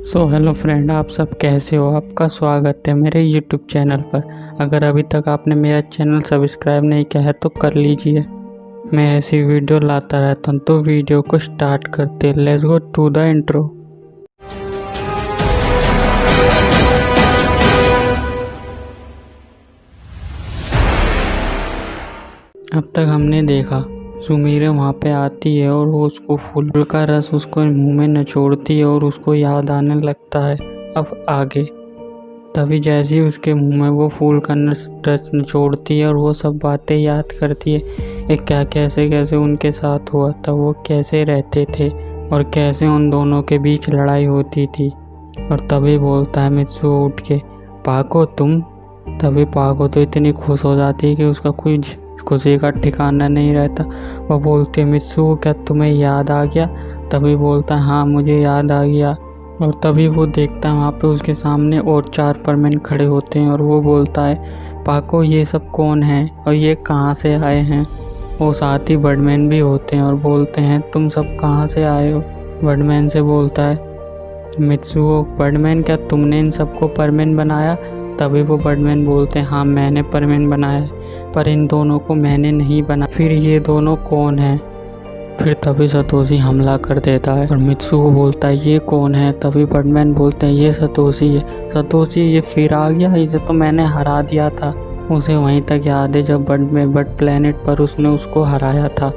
Hello friend, आप सब कैसे हो। आपका स्वागत है मेरे यूट्यूब चैनल पर। अगर अभी तक आपने मेरा चैनल सब्सक्राइब नहीं किया है तो कर लीजिए। मैं ऐसी वीडियो लाता रहता हूँ, तो वीडियो को स्टार्ट करते। Let's go to the intro. अब तक हमने देखा सुमीरे वहाँ पे आती है और वो उसको फूल का रस उसको मुंह में निचोड़ती है और उसको याद आने लगता है अब आगे। तभी जैसे ही उसके मुंह में वो फूल का रस निचोड़ती है और वो सब बातें याद करती है, एक क्या कैसे कैसे उनके साथ हुआ था, वो कैसे रहते थे और कैसे उन दोनों के बीच लड़ाई होती थी। और तभी बोलता है मित्सु उठ के, पाको तुम। तभी पाको तो इतनी खुश हो जाती है कि उसका कोई खुशी का ठिकाना नहीं रहता। वो बोलती है मित्सु क्या तुम्हें याद आ गया। तभी बोलता है हाँ मुझे याद आ गया। और तभी वो देखता है वहाँ पे उसके सामने और 4 परमेन खड़े होते हैं और वो बोलता है पाको ये सब कौन है और ये कहाँ से आए हैं। वो साथ ही बर्डमैन भी होते हैं और बोलते हैं तुम सब कहाँ से आए हो। बर्डमैन से बोलता है मित्सुओ बर्डमैन क्या तुमने इन सबको परमेन बनाया। तभी वो बर्डमैन बोलते हैं हाँ मैंने परमेन बनाया है, पर इन दोनों को मैंने नहीं बनाया। फिर ये दोनों कौन हैं। फिर तभी सतोशी हमला कर देता है और मित्सु को बोलता है ये कौन है। तभी बर्डमैन बोलते हैं ये सतोशी है। सतोशी ये फिर आ गया, इसे तो मैंने हरा दिया था। उसे वहीं तक याद है जब बर्ड प्लेनेट पर उसने उसको हराया था।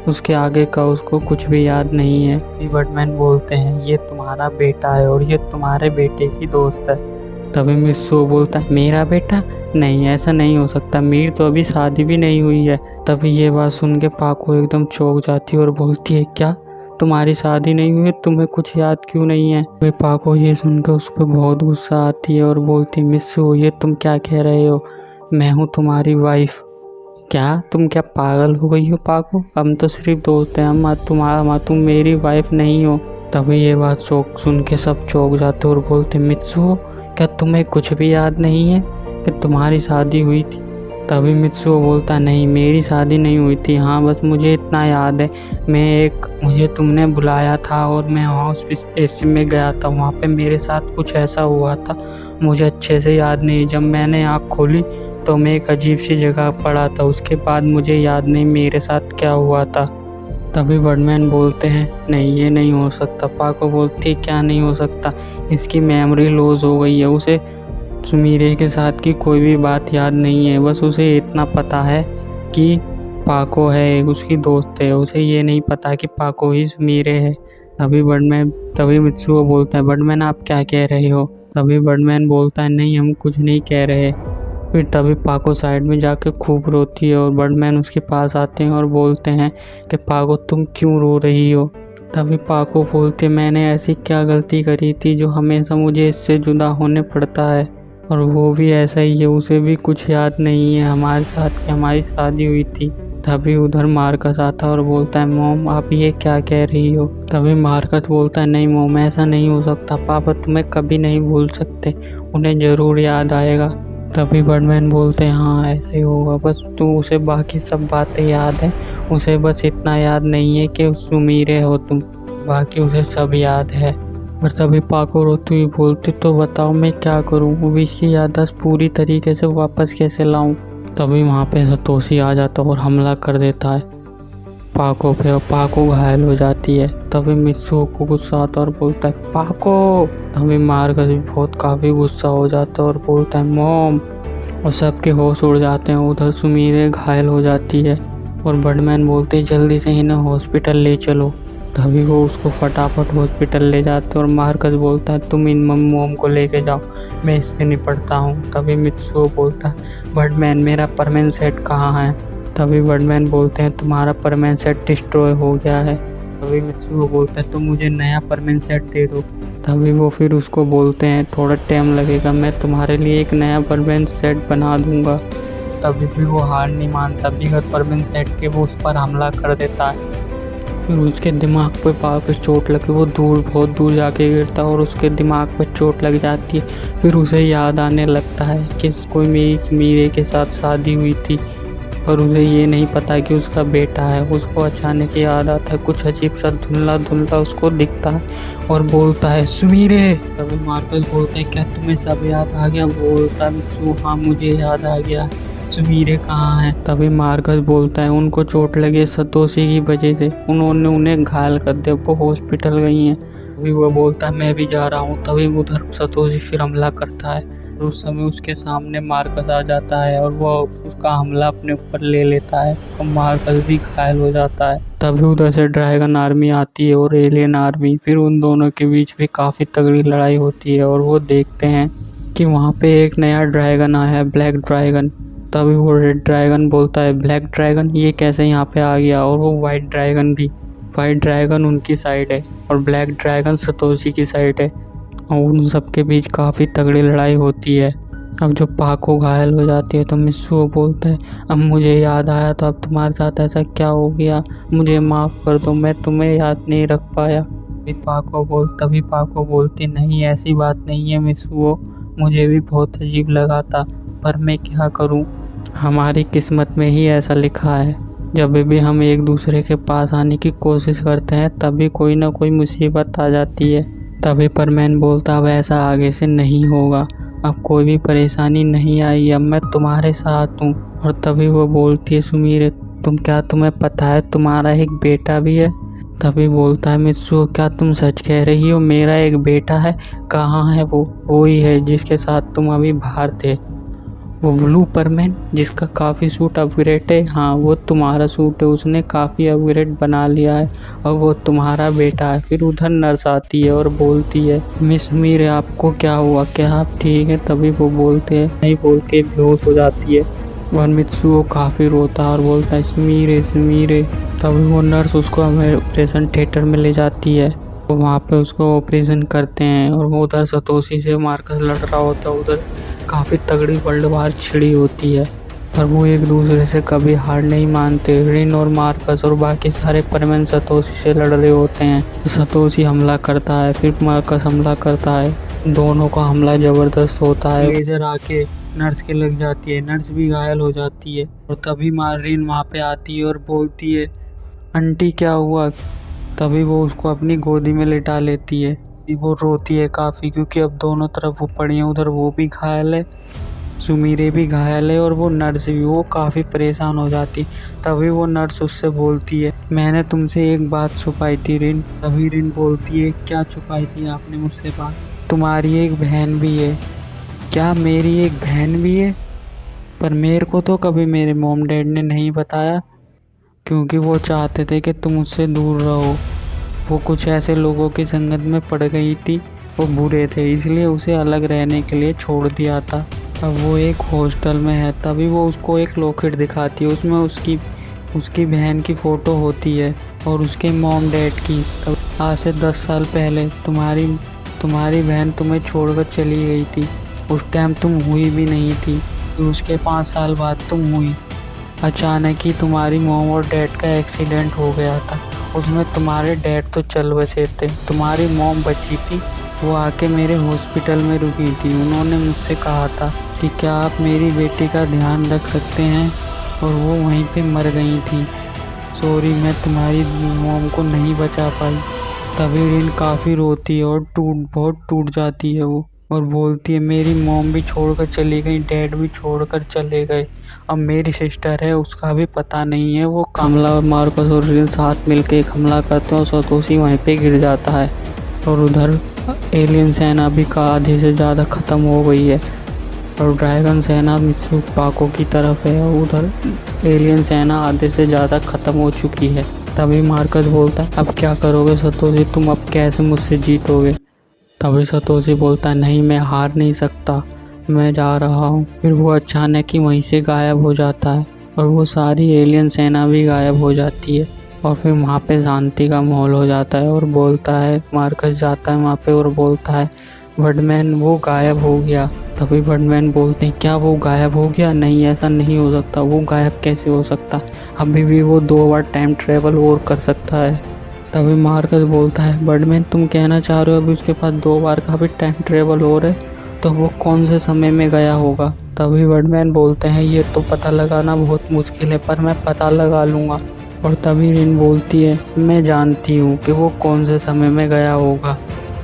उसके आगे का उसको कुछ भी याद नहीं है। बर्डमैन बोलते हैं ये तुम्हारा बेटा है और ये तुम्हारे बेटे की दोस्त है। तभी मित्सु बोलता है मेरा बेटा नहीं, ऐसा नहीं हो सकता, मेरी तो अभी शादी भी नहीं हुई है। तभी ये बात सुन के पाको एकदम चौंक जाती है और बोलती है क्या तुम्हारी शादी नहीं हुई, तुम्हें कुछ याद क्यों नहीं है। वे पाको ये सुनकर उस पर बहुत गुस्सा आती है और बोलती है मित्सु ये तुम क्या कह रहे हो, मैं हूँ तुम्हारी वाइफ। क्या तुम क्या पागल हो गई हो पाको, हम तो सिर्फ दोस्त हैं, तुम मेरी वाइफ नहीं हो। तभी ये बात सुन के सब चौंक जाते और बोलते मित्सु क्या तुम्हें कुछ भी याद नहीं है कि तुम्हारी शादी हुई थी। तभी मित्सु बोलता नहीं मेरी शादी नहीं हुई थी, हाँ बस मुझे इतना याद है मुझे तुमने बुलाया था और मैं वहाँ उस स्पेसशिप में गया था, वहाँ पे मेरे साथ कुछ ऐसा हुआ था, मुझे अच्छे से याद नहीं। जब मैंने आँख खोली तो मैं एक अजीब सी जगह पड़ा था, उसके बाद मुझे याद नहीं मेरे साथ क्या हुआ था। तभी बर्डमैन बोलते हैं नहीं ये नहीं हो सकता। पाको बोलती है क्या नहीं हो सकता, इसकी मेमोरी लॉस हो गई है, उसे सुमीरे के साथ की कोई भी बात याद नहीं है, बस उसे इतना पता है कि पाको है उसकी दोस्त है, उसे ये नहीं पता कि पाको ही सुमीरे है। तभी मित्सुओ बोलता है बर्डमैन आप क्या कह रहे हो। तभी बर्डमैन बोलता है नहीं हम कुछ नहीं कह रहे। फिर तभी पाको साइड में जाके खूब रोती है और बर्डमैन उसके पास आते हैं और बोलते हैं कि पाको तुम क्यों रो रही हो। तभी पाको बोलते मैंने ऐसी क्या गलती करी थी जो हमेशा मुझे इससे जुदा होने पड़ता है, और वो भी ऐसा ही है, उसे भी कुछ याद नहीं है हमारे साथ कि हमारी शादी हुई थी। तभी उधर मार्कस आता है और बोलता है मॉम आप ये क्या कह रही हो। तभी मार्कस बोलता है नहीं मॉम ऐसा नहीं हो सकता, पापा तुम्हें कभी नहीं भूल सकते, उन्हें ज़रूर याद आएगा। तभी बर्डमैन बोलते हैं हाँ ऐसा ही होगा, बस उसे बाकी सब बातें याद है, उसे बस इतना याद नहीं है कि सुमीरे हो तुम, बाकी उसे सब याद है। और तभी पाको रोती हुई बोलती तो बताओ मैं क्या करूं, वो भी इसकी याददाश्त पूरी तरीके से वापस कैसे लाऊं। तभी वहाँ पे सतोशी आ जाता और हमला कर देता है पाको पे और पाको घायल हो जाती है। तभी मित्सु को गुस्सा आता और बोलता है पाको। तभी मार्कस भी काफ़ी गुस्सा हो जाता है और बोलता है मॉम, और सबके होश उड़ जाते हैं। उधर सुमीरे घायल हो जाती है और बर्डमैन बोलते जल्दी से इन्हें हॉस्पिटल ले चलो। तभी वो उसको फटाफट हॉस्पिटल ले जाते और मार्कस बोलता है तुम इन मॉम को लेके जाओ, मैं इससे निपटता हूँ। तभी मित्सु बोलता है बर्डमैन मेरा परमानेंट सेट कहाँ है। तभी बर्डमैन बोलते हैं तुम्हारा परमानेंट सेट डिस्ट्रॉय हो गया है। तभी मित्सु बोलता है तो मुझे नया परमानेंट सेट दे दो। तभी वो फिर उसको बोलते हैं थोड़ा टाइम लगेगा, मैं तुम्हारे लिए एक नया परमानेंट सेट बना दूंगा। तभी भी वो हार नहीं मानता, बिगड़ परमानेंट सेट के वो उस पर हमला कर देता है। फिर उसके दिमाग पे पाव पे चोट लगी, वो बहुत दूर जाके गिरता है और उसके दिमाग पे चोट लग जाती है। फिर उसे याद आने लगता है कि कोई मेरी सुमीरे के साथ शादी हुई थी और उसे ये नहीं पता कि उसका बेटा है। उसको अचानक याद आता है, कुछ अजीब सा धुंधला धुंधला उसको दिखता है और बोलता है सुमीरे। तभी मार्कस बोलता है क्या तुम्हें सब याद आ गया? बोलता है हाँ मुझे याद आ गया, सुमीरे कहाँ है? तभी मार्कस बोलता है उनको चोट लगी सतोशी की वजह से, उन्होंने उन्हें घायल कर दिया, वो हॉस्पिटल गई हैं। तभी वो बोलता है मैं भी जा रहा हूँ। तभी उधर सतोशी फिर हमला करता है और उस समय उसके सामने मार्कस आ जाता है और वो उसका हमला अपने ऊपर ले लेता है और मार्कस भी घायल हो जाता है। तभी उधर से ड्रैगन आर्मी आती है और एलियन आर्मी, फिर उन दोनों के बीच भी काफ़ी तगड़ी लड़ाई होती है और वो देखते हैं कि वहाँ पे एक नया ड्रैगन आया है, ब्लैक ड्रैगन। तभी वो रेड ड्रैगन बोलता है ब्लैक ड्रैगन ये कैसे यहाँ पे आ गया? और वो वाइट ड्रैगन भी, वाइट ड्रैगन उनकी साइड है और ब्लैक ड्रैगन सतोशी की साइड है और उन सबके बीच काफ़ी तगड़ी लड़ाई होती है। अब जो पाको घायल हो जाती है तो मित्सुओ बोलता है अब मुझे याद आया, तो अब तुम्हारे साथ ऐसा क्या हो गया? मुझे माफ़ कर दो, मैं तुम्हें याद नहीं रख पाया। तभी पाको बोलती नहीं ऐसी बात नहीं है मित्सुओ, मुझे भी बहुत अजीब लगा था, पर मैं क्या करूं, हमारी किस्मत में ही ऐसा लिखा है। जब भी हम एक दूसरे के पास आने की कोशिश करते हैं तभी कोई ना कोई मुसीबत आ जाती है। तभी परमैन बोलता अब ऐसा आगे से नहीं होगा, अब कोई भी परेशानी नहीं आई, अब मैं तुम्हारे साथ हूँ। और तभी वो बोलती है सुमीरे तुम्हें पता है तुम्हारा एक बेटा भी है? तभी बोलता है मित्सुओ क्या तुम सच कह रही हो, मेरा एक बेटा है? कहाँ है वो ही है जिसके साथ तुम अभी बाहर थे, वो ब्लू परमैन जिसका काफ़ी सूट अपग्रेड है। हाँ वो तुम्हारा सूट है, उसने काफ़ी अपग्रेड बना लिया है और वो तुम्हारा बेटा है। फिर उधर नर्स आती है और बोलती है मिस मीरे आपको क्या हुआ, क्या आप ठीक है? तभी वो बोलते हैं नहीं बोल के बेहोश हो जाती है और मित्सुओ काफ़ी रोता है और बोलता है सुमीरे सुमीरे। तभी वो नर्स उसको ऑपरेशन थिएटर में ले जाती है, तो वहाँ पे उसको ऑपरेशन करते हैं और वो उधर सतोशी से मार्कस लड़ रहा होता है। उधर काफ़ी तगड़ी वर्ल्ड वार छिड़ी होती है पर वो एक दूसरे से कभी हार नहीं मानते। रिन और मार्कस और बाकी सारे परमैन सतोशी से लड़ रहे होते हैं। सतोशी हमला करता है, फिर मार्कस हमला करता है, दोनों का हमला ज़बरदस्त होता है। लेजर आके नर्स के लग जाती है, नर्स भी घायल हो जाती है और तभी रिन वहाँ पे आती है और बोलती है आंटी क्या हुआ? तभी वो उसको अपनी गोदी में लिटा लेती है। वो रोती है काफ़ी क्योंकि अब दोनों तरफ वो पड़ी है, उधर वो भी घायल है, सुमीरे भी घायल है और वो नर्स भी, वो काफ़ी परेशान हो जाती। तभी वो नर्स उससे बोलती है मैंने तुमसे एक बात छुपाई थी रिन। तभी रिन बोलती है क्या छुपाई थी आपने मुझसे बात? तुम्हारी एक बहन भी है। क्या मेरी एक बहन भी है? पर मेरे को तो कभी मेरे मॉम डैड ने नहीं बताया, क्योंकि वो चाहते थे कि तुम उससे दूर रहो। वो कुछ ऐसे लोगों की संगत में पड़ गई थी, वो बुरे थे, इसलिए उसे अलग रहने के लिए छोड़ दिया था। अब वो एक हॉस्टल में है। तभी वो उसको एक लॉकेट दिखाती है, उसमें उसकी बहन की फ़ोटो होती है और उसके मॉम डैड की। तब आज से 10 साल पहले तुम्हारी बहन तुम्हें छोड़कर चली गई थी, उस टाइम तुम हुई भी नहीं थी, उसके 5 साल बाद तुम हुई। अचानक ही तुम्हारी मॉम और डैड का एक्सीडेंट हो गया था, उसमें तुम्हारे डैड तो चल बसे थे, तुम्हारी मॉम बची थी, वो आके मेरे हॉस्पिटल में रुकी थी। उन्होंने मुझसे कहा था कि क्या आप मेरी बेटी का ध्यान रख सकते हैं, और वो वहीं पे मर गई थी। सॉरी मैं तुम्हारी मॉम को नहीं बचा पाई। तभी रिन काफ़ी रोती है और बहुत टूट जाती है वो, और बोलती है मेरी मॉम भी छोड़कर चली गई, डैड भी छोड़कर चले गए, अब मेरी सिस्टर है उसका भी पता नहीं है। वो कमला और मार्कस और रिन साथ मिलकर एक हमला करते हैं और सतोशी वहीं पे गिर जाता है और उधर एलियन सेना भी का आधे से ज़्यादा ख़त्म हो गई है और ड्रैगन सेना मित्सु पाको की तरफ है और उधर एलियन सेना आधे से ज़्यादा ख़त्म हो चुकी है। तभी मार्कस बोलता है अब क्या करोगे सतोशी, तुम अब कैसे मुझसे जीतोगे? तभी सतोशी बोलता है नहीं मैं हार नहीं सकता, मैं जा रहा हूँ। फिर वो अचानक ही वहीं से गायब हो जाता है और वो सारी एलियन सेना भी गायब हो जाती है और फिर वहाँ पे शांति का माहौल हो जाता है। और बोलता है मार्कस जाता है वहाँ पे और बोलता है बर्डमैन वो गायब हो गया। तभी बर्डमैन बोलते हैं क्या वो गायब हो गया? नहीं ऐसा नहीं हो सकता, वो गायब कैसे हो सकता, अभी भी वो 2 बार टाइम ट्रेवल और कर सकता है। तभी मार्कस बोलता है बर्डमैन तुम कहना चाह रहे हो अभी उसके पास 2 बार का भी टाइम ट्रेवल हो रहा है, तो वो कौन से समय में गया होगा? तभी वर्डमैन बोलते हैं ये तो पता लगाना बहुत मुश्किल है, पर मैं पता लगा लूँगा। और तभी रिन बोलती है मैं जानती हूँ कि वो कौन से समय में गया होगा।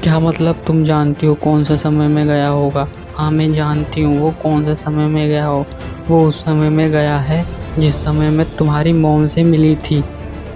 क्या मतलब तुम जानती हो कौन से समय में गया होगा? हाँ मैं जानती हूँ वो कौन से समय में गया हो। वो उस समय में गया है जिस समय में तुम्हारी मॉम से मिली थी।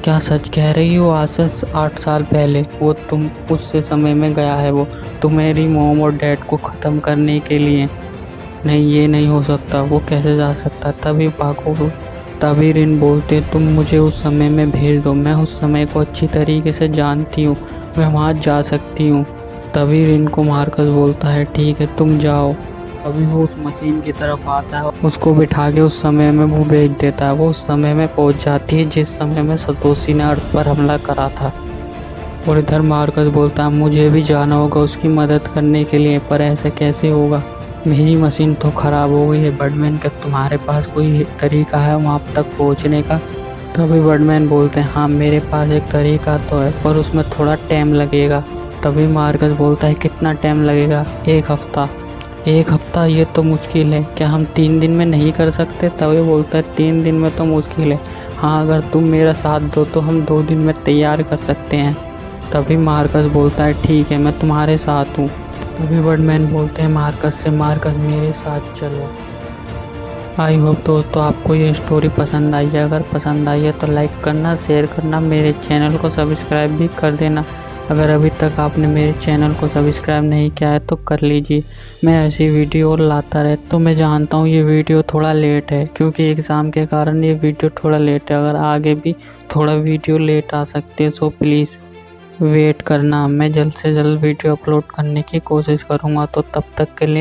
क्या सच कह रही हो? आज से 8 साल पहले वो तुम उससे समय में गया है वो तुम्हारी मॉम और डैड को ख़त्म करने के लिए। नहीं ये नहीं हो सकता, वो कैसे जा सकता? तभी पाको तभी रिन बोलते तुम मुझे उस समय में भेज दो, मैं उस समय को अच्छी तरीके से जानती हूँ, मैं वहाँ जा सकती हूँ। तभी रिन को मार्कस बोलता है ठीक है तुम जाओ। अभी वो उस मशीन की तरफ आता है, उसको बिठा के उस समय में वो भेज देता है। वो उस समय में पहुंच जाती है जिस समय में सतोशी ने अर्थ पर हमला करा था। और इधर मार्कस बोलता है मुझे भी जाना होगा उसकी मदद करने के लिए, पर ऐसे कैसे होगा? मेरी मशीन तो ख़राब हो गई है। बर्डमैन क्या तुम्हारे पास कोई तरीका है वहाँ तक पहुँचने का? तभी बर्डमैन बोलते हैं हाँ मेरे पास एक तरीका तो है, पर उसमें थोड़ा टाइम लगेगा। तभी मार्कस बोलता है कितना टाइम लगेगा? 1 हफ्ता। 1 हफ्ता ये तो मुश्किल है, क्या हम 3 दिन में नहीं कर सकते? तभी बोलता है 3 दिन में तो मुश्किल है, हाँ अगर तुम मेरा साथ दो तो हम 2 दिन में तैयार कर सकते हैं। तभी मार्कस बोलता है ठीक है मैं तुम्हारे साथ हूँ। तभी बर्डमैन बोलते हैं मार्कस से मार्कस मेरे साथ चलो। आई होप दोस्तों आपको ये स्टोरी पसंद आई है। अगर पसंद आई है तो लाइक करना, शेयर करना, मेरे चैनल को सब्सक्राइब भी कर देना। अगर अभी तक आपने मेरे चैनल को सब्सक्राइब नहीं किया है तो कर लीजिए। मैं ऐसी वीडियो और लाता रहता तो मैं जानता हूँ ये वीडियो थोड़ा लेट है क्योंकि एग्ज़ाम के कारण ये वीडियो थोड़ा लेट है। अगर आगे भी थोड़ा वीडियो लेट आ सकती है सो प्लीज़ वेट करना। मैं जल्द से जल्द वीडियो अपलोड करने की कोशिश करूँगा। तो तब तक के लिए